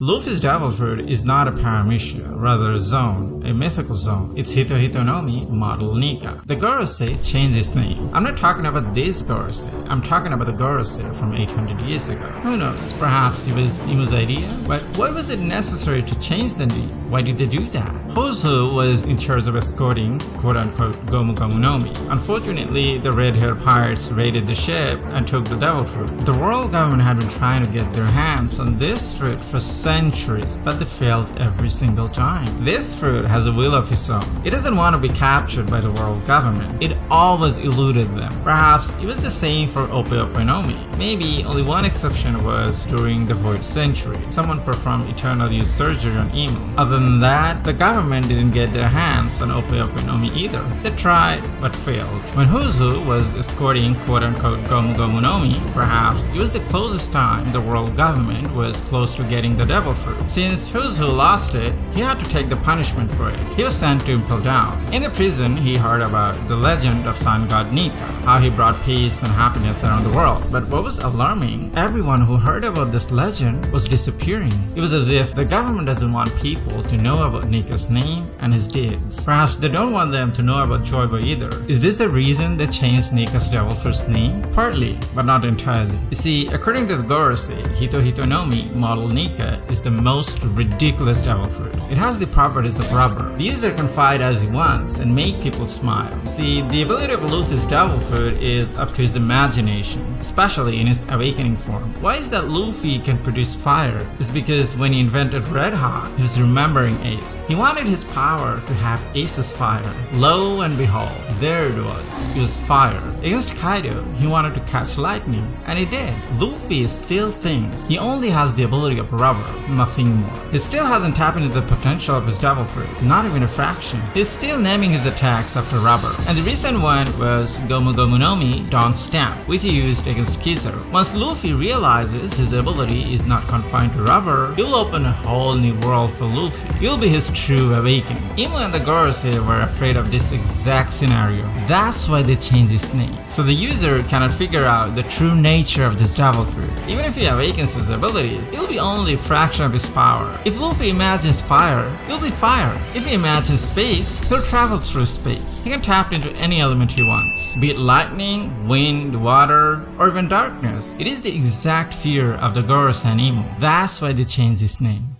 Luffy's devil fruit is not a paramecia, rather a zone, a mythical zone. It's Hito Hito no Mi, model Nika. The Gorosei changed its name. I'm not talking about this Gorosei, I'm talking about the Gorosei from 800 years ago. Who knows, perhaps it was Imu's idea? But why was it necessary to change the name? Why did they do that? Hozu was in charge of escorting quote-unquote Gomu Gomu no Mi. Unfortunately, the red-haired pirates raided the ship and took the devil fruit. The world government had been trying to get their hands on this fruit for centuries, but they failed every single time. This fruit has a will of its own. It doesn't want to be captured by the world government. It always eluded them. Perhaps it was the same for Ope Ope no Mi. Maybe only one exception was during the Void Century. Someone performed eternal use surgery on Imu. Other than that, the government didn't get their hands on Ope Ope no Mi either. They tried, but failed. When Hozu was escorting quote-unquote Gomu Gomu no Mi, perhaps it was the closest time the world government was close to getting the devil fruit. Since Hozu lost it, he had to take the punishment for it. He was sent to Impel Down. In the prison, he heard about the legend of Sun God Nika, how he brought peace and happiness around the world. But what was alarming, everyone who heard about this legend was disappearing. It was as if the government doesn't want people to know about Nika's name and his deeds. Perhaps they don't want them to know about Choibo either. Is this the reason they changed Nika's devil fruit's name? Partly, but not entirely. You see, according to the Gorosei, Hito Hito no Mi model Nika is the most ridiculous devil fruit. It has the properties of rubber. The user can fight as he wants and make people smile. See, the ability of Luffy's devil fruit is up to his imagination, especially in his awakening form. Why is that Luffy can produce fire? It's because when he invented Red Hawk, he was remembering Ace. He wanted his power to have Ace's fire. Lo and behold, there it was. It was fire. Against Kaido, he wanted to catch lightning, and he did. Luffy still thinks he only has the ability of rubber, nothing more. He still hasn't tapped into the potential of his devil fruit, not even a fraction. He's still naming his attacks after rubber. And the recent one was Gomu Gomu no Mi Dawn's Stamp, which he used against Kizaru. Once Luffy realizes his ability is not confined to rubber, it will open a whole new world for Luffy. It will be his true awakening. Imu and the Gorosei were afraid of this exact scenario. That's why they changed his name. So the user cannot figure out the true nature of this devil fruit. Even if he awakens his abilities, it will be only a fraction of his power. If Luffy imagines fire, it will be fire. If he imagines space, he'll travel through space. He can tap into any element he wants, be it lightning, wind, water, or even darkness. It is the exact fear of the Gorosei and Imu. That's why they changed his name.